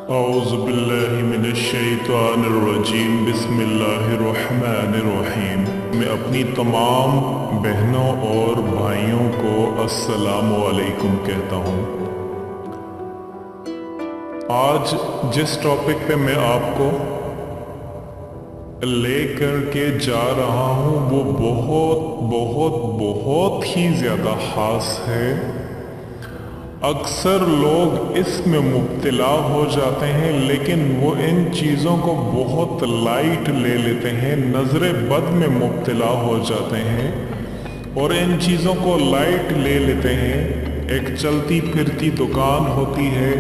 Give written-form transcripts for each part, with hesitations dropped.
اعوذ باللہ من الشیطان الرجیم بسم اللہ الرحمن الرحیم۔ میں اپنی تمام بہنوں اور بھائیوں کو السلام علیکم کہتا ہوں۔ آج جس ٹاپک پہ میں آپ کو لے کر کے جا رہا ہوں وہ بہت ہی زیادہ خاص ہے۔ اکثر لوگ اس میں مبتلا ہو جاتے ہیں لیکن وہ ان چیزوں کو بہت لائٹ لے لیتے ہیں، نظر بد میں مبتلا ہو جاتے ہیں اور ان چیزوں کو لائٹ لے لیتے ہیں۔ ایک چلتی پھرتی دکان ہوتی ہے،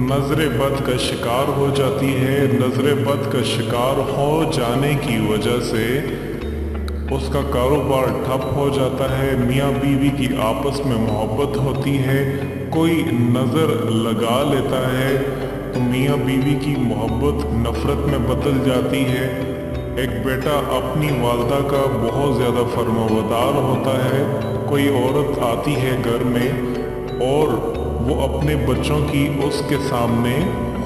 نظر بد کا شکار ہو جاتی ہے۔ نظر بد کا شکار ہو جانے کی وجہ سے اس کا کاروبار ٹھپ ہو جاتا ہے۔ میاں بیوی کی آپس میں محبت ہوتی ہے، کوئی نظر لگا لیتا ہے تو میاں بیوی کی محبت نفرت میں بدل جاتی ہے۔ ایک بیٹا اپنی والدہ کا بہت زیادہ فرمانبردار ہوتا ہے، کوئی عورت آتی ہے گھر میں اور وہ اپنے بچوں کی اس کے سامنے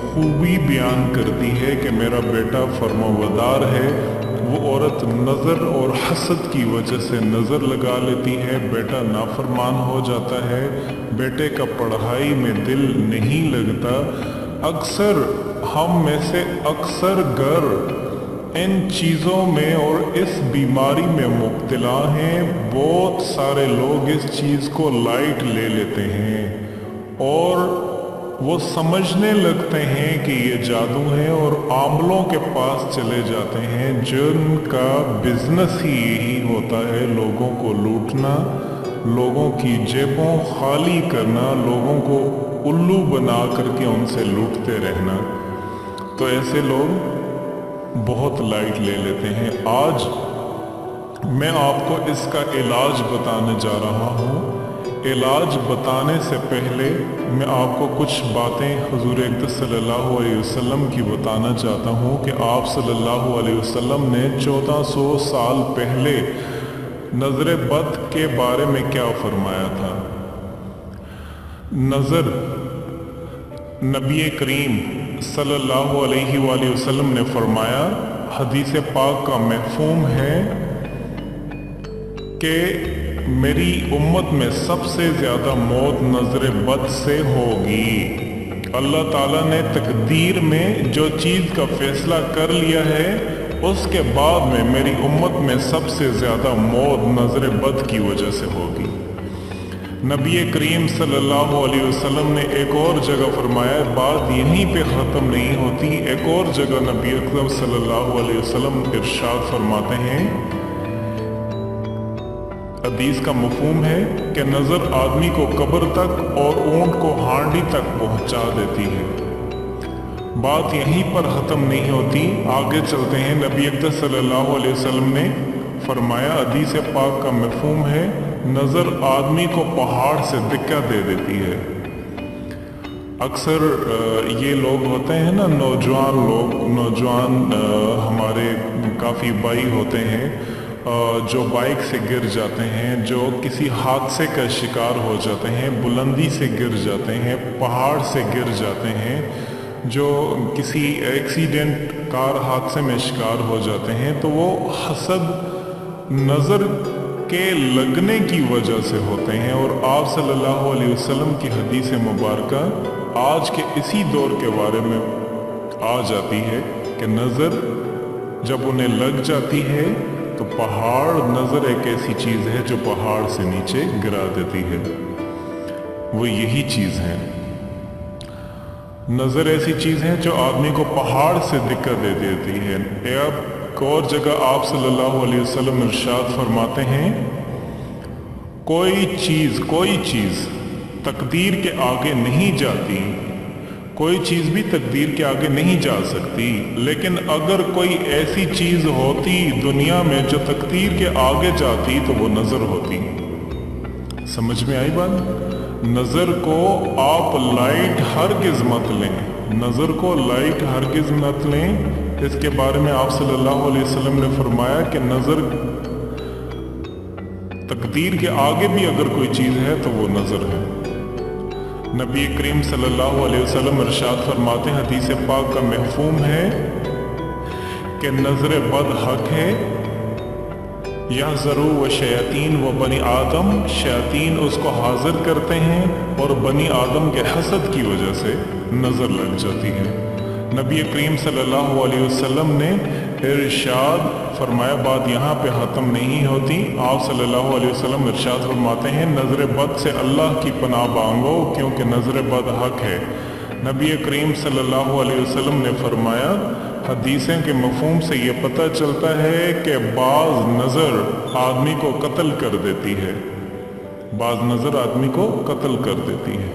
خوبی بیان کرتی ہے کہ میرا بیٹا فرمانبردار ہے، وہ عورت نظر اور حسد کی وجہ سے نظر لگا لیتی ہے، بیٹا نافرمان ہو جاتا ہے، بیٹے کا پڑھائی میں دل نہیں لگتا۔ اکثر ہم میں سے اکثر گھر ان چیزوں میں اور اس بیماری میں مبتلا ہیں۔ بہت سارے لوگ اس چیز کو لائٹ لے لیتے ہیں اور وہ سمجھنے لگتے ہیں کہ یہ جادو ہے اور عاملوں کے پاس چلے جاتے ہیں جن کا بزنس ہی یہی ہوتا ہے، لوگوں کو لوٹنا، لوگوں کی جیبوں خالی کرنا، لوگوں کو الو بنا کر کے ان سے لوٹتے رہنا۔ تو ایسے لوگ بہت لائٹ لے لیتے ہیں۔ آج میں آپ کو اس کا علاج بتانے جا رہا ہوں۔ علاج بتانے سے پہلے میں آپ کو کچھ باتیں حضور اقدس صلی اللہ علیہ وسلم کی بتانا چاہتا ہوں کہ آپ صلی اللہ علیہ وسلم نے 1400 سال پہلے نظر بد کے بارے میں کیا فرمایا تھا۔ نظر نبی کریم صلی اللہ علیہ وآلہ وسلم نے فرمایا، حدیث پاک کا مفہوم ہے کہ میری امت میں سب سے زیادہ موت نظر بد سے ہوگی۔ اللہ تعالیٰ نے تقدیر میں جو چیز کا فیصلہ کر لیا ہے اس کے بعد میں میری امت میں سب سے زیادہ موت نظر بد کی وجہ سے ہوگی۔ نبی کریم صلی اللہ علیہ وسلم نے ایک اور جگہ فرمایا، بات یہیں پہ ختم نہیں ہوتی۔ ایک اور جگہ نبی اکرم صلی اللہ علیہ وسلم ارشاد فرماتے ہیں، حدیث کا مفہوم ہے کہ نظر آدمی کو قبر تک اور اونٹ کو ہانڈی تک پہنچا دیتی ہے۔ بات یہیں پر ختم نہیں ہوتی، آگے چلتے ہیں۔ نبی اکرم صلی اللہ علیہ وسلم نے فرمایا، حدیث پاک کا مفہوم ہے نظر آدمی کو پہاڑ سے دھکا دے دیتی ہے۔ اکثر یہ لوگ ہوتے ہیں نا، نوجوان ہمارے کافی بھائی ہوتے ہیں جو بائک سے گر جاتے ہیں، جو کسی حادثے کا شکار ہو جاتے ہیں، بلندی سے گر جاتے ہیں، پہاڑ سے گر جاتے ہیں، جو کسی ایکسیڈنٹ کار حادثے میں شکار ہو جاتے ہیں، تو وہ حسد نظر کے لگنے کی وجہ سے ہوتے ہیں۔ اور آپ صلی اللہ علیہ وسلم کی حدیث مبارکہ آج کے اسی دور کے بارے میں آ جاتی ہے کہ نظر جب انہیں لگ جاتی ہے تو پہاڑ، نظر ایک ایسی چیز ہے جو پہاڑ سے نیچے گرا دیتی ہے۔ وہ یہی چیز ہے، نظر ایسی چیز ہے جو آدمی کو پہاڑ سے دھکا دے دیتی ہے۔ اب ایک اور جگہ آپ صلی اللہ علیہ وسلم ارشاد فرماتے ہیں، کوئی چیز تقدیر کے آگے نہیں جاتی، کوئی چیز بھی تقدیر کے آگے نہیں جا سکتی، لیکن اگر کوئی ایسی چیز ہوتی دنیا میں جو تقدیر کے آگے جاتی تو وہ نظر ہوتی۔ سمجھ میں آئی بات؟ نظر کو آپ لائٹ ہرگز مت لیں، نظر کو لائٹ ہرگز مت لیں۔ اس کے بارے میں آپ صلی اللہ علیہ وسلم نے فرمایا کہ نظر تقدیر کے آگے بھی اگر کوئی چیز ہے تو وہ نظر ہے۔ नबी करीम सल्लल्लाहु अलैहि वसल्लम इरशाद फरमाते हैं, हदीस पाक का महफूम है कि नजर बद हक है, यह ज़रूर व शयातीन व बनी आदम, शयातीन उसको हाजिर करते हैं और बनी आदम के हसद की वजह से नज़र लग जाती है। नबी करीम सल्लल्लाहु अलैहि वसल्लम ने इरशाद फरमाया, बात यहाँ पे ख़त्म नहीं होती। आप सल्लल्लाहु अलैहि वसल्लम इरशाद फरमाते हैं, नज़र बद से अल्लाह की पनाह मांगो क्योंकि नज़र बद हक है। नबी करीम सल्लल्लाहु अलैहि वसल्लम ने फरमाया, हदीसें के मफहूम से ये पता चलता है कि बाज़ नज़र आदमी को कत्ल कर देती है, बाज़ नज़र आदमी को कत्ल कर देती है।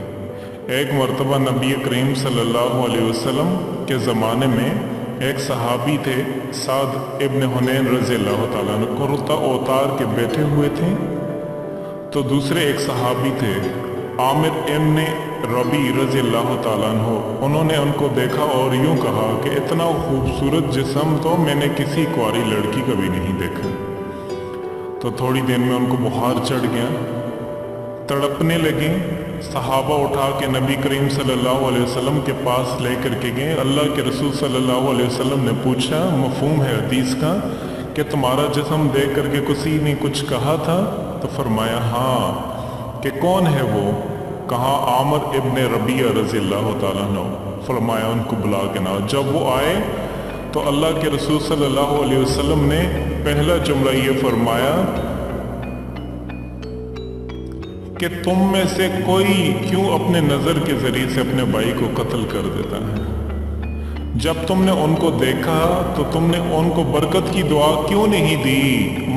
एक मरतबा नबी करीम सल्लल्लाहु अलैहि वसल्लम के ज़माने में एक सहाबी थे, साद इब्न हुनैन रज़ियल्लाहु ताला अन्हु, कुर्ता उतार के बैठे हुए थे। तो दूसरे एक सहाबी थे, आमिर इब्न रबी रज़ियल्लाहु ताला अन्हु, उन्होंने उनको देखा और यूं कहा कि इतना खूबसूरत जिस्म तो मैंने किसी कुंवारी लड़की कभी नहीं देखा। तो थोड़ी देर में उनको बुखार चढ़ गया, तड़पने लगे। सहाबा उठा के नबी करीम सल्लल्लाहु अलैहि वसल्लम के पास लेकर के गए। अल्लाह के रसूल सल्लल्लाहु अलैहि वसल्लम ने पूछा, मफहूम है हदीस का कि तुम्हारा जिस्म देख करके किसी ने कुछ कहा था? तो फरमाया हाँ। कि कौन है वो? कहा आमिर इब्न रबिया रज़ियल्लाहु ताला अन्हु। फरमाया उनको बुला के ना। जब वो आए तो अल्लाह के रसूल सल्लल्लाहु अलैहि वसल्लम ने पहला जुमला ये फरमाया कि तुम में से कोई क्यों अपने नज़र के ज़रिए से अपने भाई को कत्ल कर देता है? जब तुमने उनको देखा तो तुमने उनको बरकत की दुआ क्यों नहीं दी?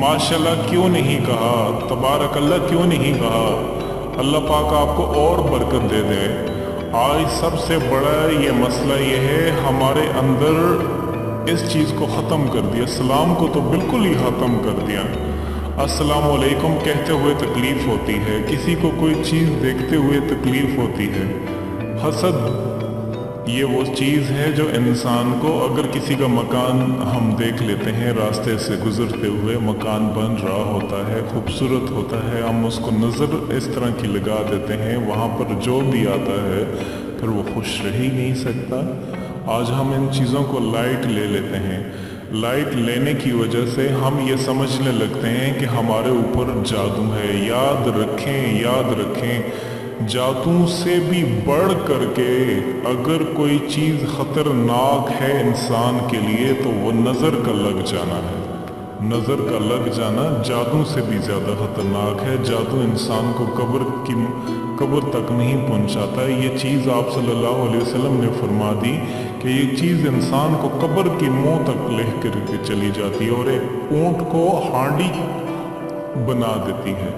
माशाल्लाह क्यों नहीं कहा? तबारक अल्लाह क्यों नहीं कहा? अल्लाह पाक आपको और बरकत दे दे। आज सबसे बड़ा ये मसला ये है, हमारे अंदर इस चीज़ को ख़त्म कर दिया। सलाम को तो बिल्कुल ही ख़त्म कर दिया। अस्सलामु अलैकुम कहते हुए तकलीफ़ होती है, किसी को कोई चीज़ देखते हुए तकलीफ़ होती है। हसद ये वो चीज़ है जो इंसान को, अगर किसी का मकान हम देख लेते हैं, रास्ते से गुजरते हुए मकान बन रहा होता है, खूबसूरत होता है, हम उसको नज़र इस तरह की लगा देते हैं, वहाँ पर जो भी आता है फिर वो खुश रह ही नहीं सकता। आज हम इन चीज़ों को लाइट ले लेते हैं। लाइट लेने की वजह से हम ये समझने लगते हैं कि हमारे ऊपर जादू है। याद रखें, याद रखें, जादू से भी बढ़ करके अगर कोई चीज़ ख़तरनाक है इंसान के लिए तो वो नज़र का लग जाना है। नज़र का लग जाना जादू से भी ज़्यादा ख़तरनाक है। जादू इंसान को कब्र तक नहीं पहुंचाता। ये चीज़ आप सल्लल्लाहु अलैहि वसल्लम ने फरमा दी कि ये चीज़ इंसान को कब्र की मुंह तक ले करके चली जाती है और एक ऊंट को हांडी बना देती है।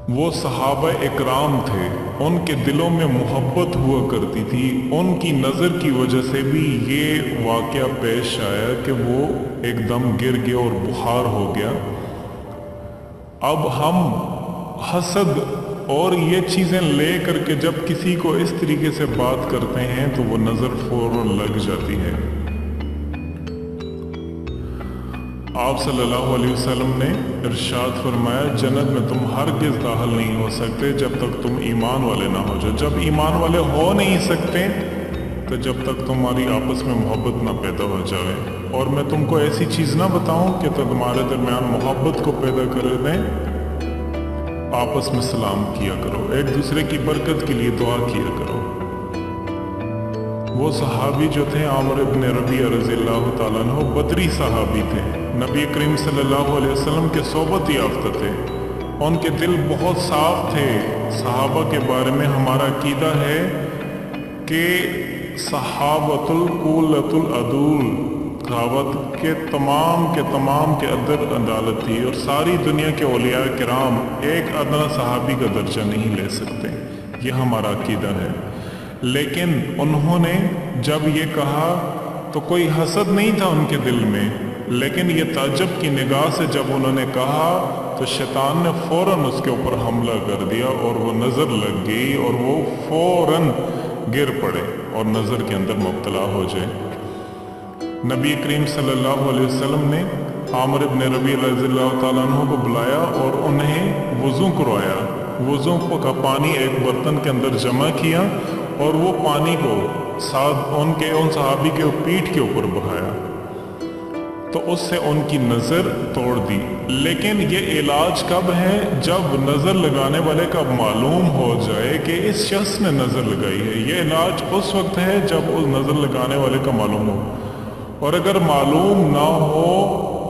वो सहाबा इकराम थे, उनके दिलों में मोहब्बत हुआ करती थी। उनकी नज़र की वजह से भी ये वाक़या पेश आया कि वो एकदम गिर गया और बुखार हो गया। अब हम हसद और ये चीज़ें ले करके जब किसी को इस तरीके से बात करते हैं तो वो नज़र फौरन लग जाती है। आप सल्लल्लाहु अलैहि वसल्लम ने इरशाद फरमाया, जन्नत में तुम हरगिज़ दाखिल नहीं हो सकते जब तक तुम ईमान वाले ना हो जाओ। जब ईमान वाले हो नहीं सकते तो जब तक तुम्हारी आपस में मोहब्बत ना पैदा हो जाए। और मैं तुमको ऐसी चीज़ ना बताऊं कि तो तुम्हारे दरमियान मोहब्बत को पैदा कर दें। आपस में सलाम किया करो, एक दूसरे की बरकत के लिए दुआ किया करो। वो सहाबी जो थे आमिर इब्न रबिया रज़ियल्लाहु ताला अन्हु, बदरी सहाबी थे, नबी करीम सल्लल्लाहु अलैहि वसल्लम के सोबत याफ्ता थे। उनके दिल बहुत साफ थे। सहाबा के बारे में हमारा अकीदा है कि सहाबतुल कुल्लतुल अदूल, सहाबत के तमाम के अंदर अदालत थी और सारी दुनिया के औलिया किराम एक अदना सहाबी का दर्जा नहीं ले सकते। ये हमारा अकीदा है। लेकिन उन्होंने जब ये कहा तो कोई हसद नहीं था उनके दिल में, लेकिन ये ताज्जुब की निगाह से जब उन्होंने कहा तो शैतान ने फौरन उसके ऊपर हमला कर दिया और वो नज़र लग गई और वो फौरन गिर पड़े और नज़र के अंदर मुब्तला हो जाए। नबी करीम सल्लल्लाहु अलैहि वसल्लम ने आमिर इब्न रबी रज़ियल्लाहु ताला अन्हु को बुलाया और उन्हें वज़ू करवाया। वज़ू का पानी एक बर्तन के अंदर जमा किया और वो पानी को उन सहाबी के पीठ के ऊपर बहाया, तो उससे उनकी नज़र तोड़ दी। लेकिन ये इलाज कब है? जब नज़र लगाने वाले का मालूम हो जाए कि इस शख्स ने नज़र लगाई है। ये इलाज उस वक्त है जब उस नज़र लगाने वाले का मालूम हो, और अगर मालूम ना हो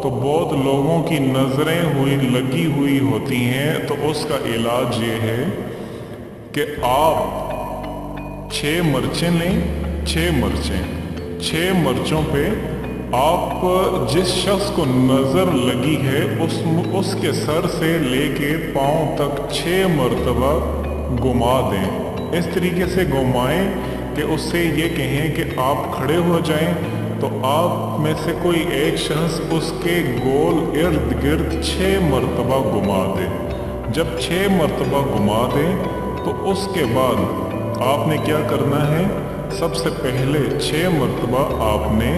तो बहुत लोगों की नज़रें लगी हुई होती हैं, तो उसका इलाज ये है कि आप 6 मिर्चें लें। 6 मिर्चों पे आप जिस शख्स को नज़र लगी है उसके सर से लेके पाँव तक 6 मरतबा घुमा दें। इस तरीके से घुमाएं कि उससे ये कहें कि आप खड़े हो जाएं, तो आप में से कोई एक शख्स उसके गोल इर्द गिर्द 6 मरतबा घुमा दे। जब 6 मरतबा घुमा दे तो उसके बाद आपने क्या करना है? सबसे पहले 6 मरतबा आपने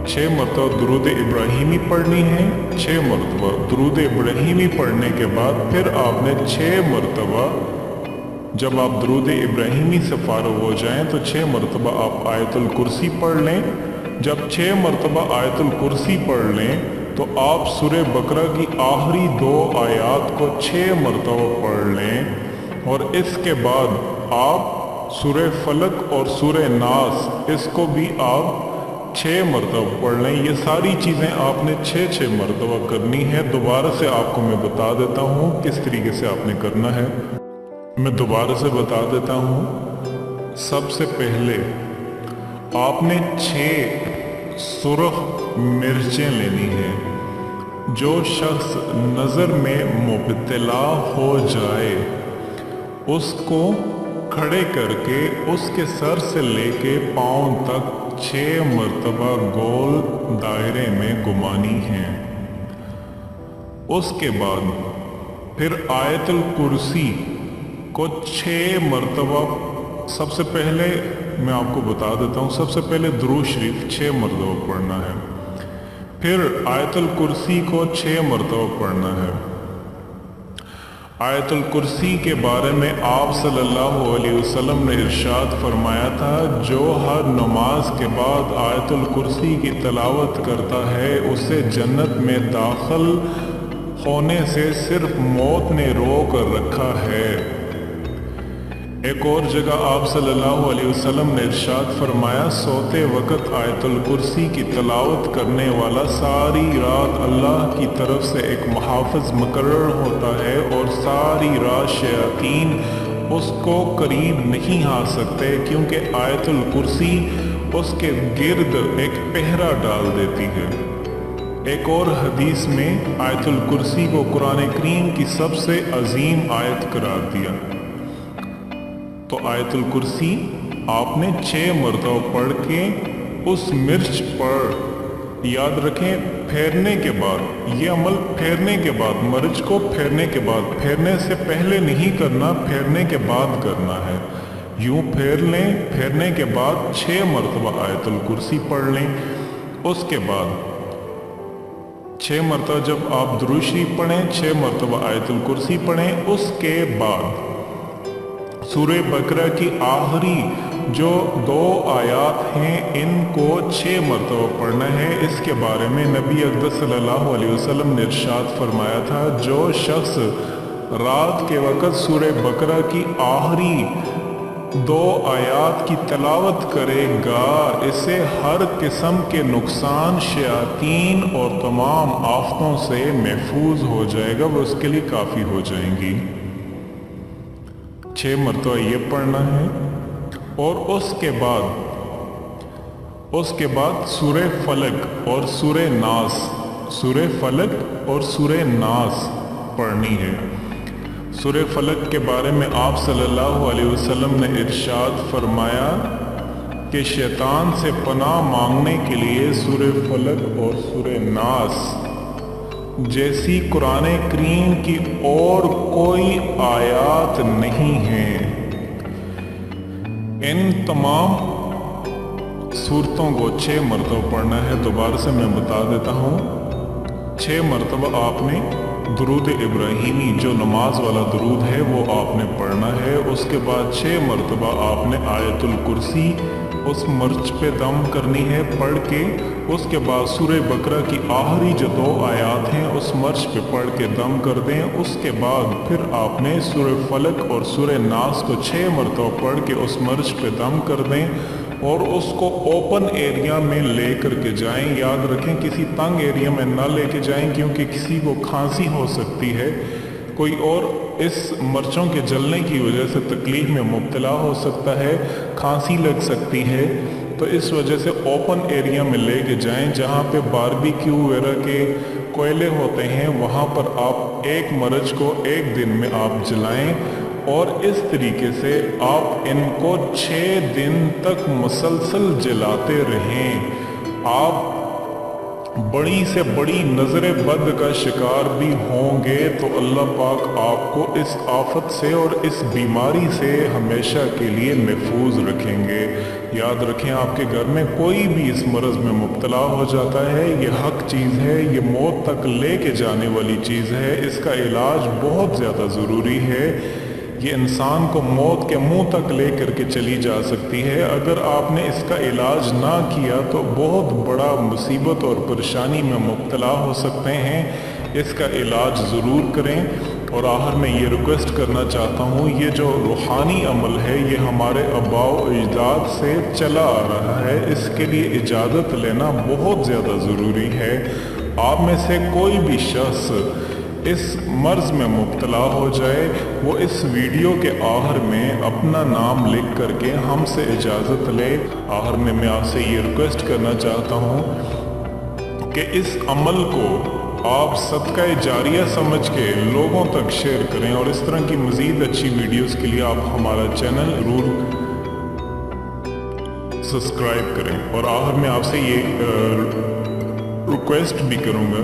6 मरतबा दुरूद इब्राहिमी पढ़नी है। 6 मरतबा दुरूद इब्राहिमी पढ़ने के बाद फिर आपने 6 मरतबा, जब आप दुरूद इब्राहिमी से फारग हो जाएं तो 6 मरतबा आप आयतुल कुर्सी पढ़ लें। जब 6 मरतबा आयतुल कुर्सी पढ़ लें तो आप सूरह बकरा की आखिरी 2 आयात को 6 मरतबा पढ़ लें, और इसके बाद आप सूरह फलक और सूरह नास इसको भी आप 6 मरतबा पढ़ लें। ये सारी चीज़ें आपने 6 मरतबा करनी है। दोबारा से आपको मैं बता देता हूँ किस तरीके से आपने करना है। मैं दोबारा से बता देता हूँ। सबसे पहले आपने 6 सुर्ख मिर्चें लेनी है। जो शख्स नज़र में मुब्तला हो जाए उसको खड़े करके उसके सर से लेके पाँव तक 6 मरतबा गोल दायरे में घुमानी है। उसके बाद फिर आयतुल कुर्सी को 6 मरतबा, सबसे पहले मैं आपको बता देता हूँ, सबसे पहले दुरूद शरीफ 6 मरतबा पढ़ना है, फिर आयतुल कुर्सी को 6 मरतबा पढ़ना है। आयतुल कुर्सी के बारे में आप सल्लल्लाहु अलैहि वसल्लम ने इरशाद फरमाया था, जो हर नमाज के बाद आयतुल कुर्सी की तिलावत करता है उसे जन्नत में दाखिल होने से सिर्फ मौत ने रोक रखा है। एक और जगह आप सल्लल्लाहु अलैहि वसल्लम ने इरशाद फरमाया, सोते वक़्त आयतुल कुर्सी की तिलावत करने वाला सारी रात अल्लाह की तरफ से एक मुहाफ़िज़ मुकर्रर होता है और सारी रात शयातीन उसको करीब नहीं आ सकते, क्योंकि आयतुल कुर्सी उसके गिर्द एक पहरा डाल देती है। एक और हदीस में आयतुल कुर्सी को कुरान करीम की सबसे अजीम आयत करार दिया। तो आयतुल कुर्सी आपने 6 मरतबा पढ़ के उस मिर्च पर, याद रखें, फेरने के बाद, ये अमल फेरने के बाद, मिर्च को फेरने के बाद, फेरने से पहले नहीं करना, फेरने के बाद करना है। यूं फेर लें, फेरने के बाद 6 मरतबा आयतुल कुर्सी पढ़ लें। उसके बाद 6 मरतबा जब आप दुरूद शरीफ पढ़ें, 6 मरतबा आयतुल कुर्सी पढ़ें। उसके बाद सूरह बकरा की आखिरी जो 2 आयात हैं इनको 6 मरतबा पढ़ना है। इसके बारे में नबी अक़दस सल्लल्लाहु अलैहि वसल्लम ने इरशाद फरमाया था, जो शख्स रात के वक़्त सूरह बकरा की आखिरी 2 आयात की तिलावत करेगा, इसे हर किस्म के नुकसान, शयातीन और तमाम आफतों से महफूज हो जाएगा, वो उसके लिए काफ़ी हो जाएंगी। 6 मरतबा ये पढ़ना है। और उसके बाद सूरह फलक और सूरह नास, सूरह फलक और सूरह नास पढ़नी है। सूरह फलक के बारे में आप सल्लल्लाहु अलैहि वसल्लम ने इरशाद फरमाया कि शैतान से पनाह मांगने के लिए सूरह फलक और सूरह नास जैसी कुरान करीम की और कोई आयात नहीं है। इन तमाम सूरतों को 6 मरतबा पढ़ना है। दोबारा से मैं बता देता हूँ, 6 मरतबा आपने दुरूद इब्राहीमी जो नमाज वाला दुरूद है वो आपने पढ़ना है। उसके बाद 6 मरतबा आपने आयतुल कुर्सी उस मर्च पे दम करनी है पढ़ के। उसके बाद सूरह बकरा की आखिरी जो 2 आयात हैं उस मर्च पे पढ़ के दम कर दें। उसके बाद फिर आपने सूरह फलक और सूरह नास को 6 मरतबा पढ़ के उस मर्च पे दम कर दें और उसको ओपन एरिया में ले करके जाएं। याद रखें किसी तंग एरिया में ना लेके जाएं, क्योंकि किसी को खांसी हो सकती है, कोई और इस मर्चों के जलने की वजह से तकलीफ में मुब्तला हो सकता है, खांसी लग सकती है। तो इस वजह से ओपन एरिया में लेके जाएं जहाँ पे बारबेक्यू वगैरह के कोयले होते हैं, वहाँ पर आप एक मर्च को एक दिन में आप जलाएं और इस तरीके से आप इनको 6 दिन तक मुसलसल जलाते रहें। आप बड़ी से बड़ी नज़र बद का शिकार भी होंगे तो अल्लाह पाक आपको इस आफत से और इस बीमारी से हमेशा के लिए महफूज रखेंगे। याद रखें आपके घर में कोई भी इस मर्ज़ में मुब्तला हो जाता है, ये हक चीज़ है, ये मौत तक ले के जाने वाली चीज़ है। इसका इलाज बहुत ज़्यादा ज़रूरी है। ये इंसान को मौत के मुंह तक ले करके चली जा सकती है। अगर आपने इसका इलाज ना किया तो बहुत बड़ा मुसीबत और परेशानी में मुब्तला हो सकते हैं। इसका इलाज ज़रूर करें। और आखिर में ये रिक्वेस्ट करना चाहता हूँ, ये जो रूहानी अमल है ये हमारे आबाओ अजदाद से चला आ रहा है, इसके लिए इजाज़त लेना बहुत ज़्यादा ज़रूरी है। आप में से कोई भी शख्स इस मर्ज़ में मुब्तला हो जाए, वो इस वीडियो के आखिर में अपना नाम लिख करके हमसे इजाज़त ले। आखिर में मैं आपसे ये रिक्वेस्ट करना चाहता हूँ कि इस अमल को आप सदका जारिया समझ के लोगों तक शेयर करें और इस तरह की मज़ीद अच्छी वीडियोस के लिए आप हमारा चैनल ज़रूर सब्सक्राइब करें। और आखिर में आपसे ये रिक्वेस्ट भी करूँगा,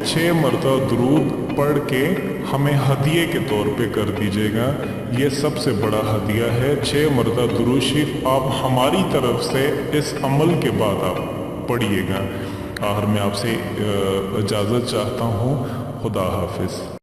6 मरतबा दुरूद पढ़ के हमें हदिये के तौर पे कर दीजिएगा। ये सबसे बड़ा हदिया है। 6 मरतबा दुरूद शरीफ आप हमारी तरफ से इस अमल के बाद आप पढ़िएगा। आखिर में आपसे इजाज़त चाहता हूँ। खुदा हाफिज़।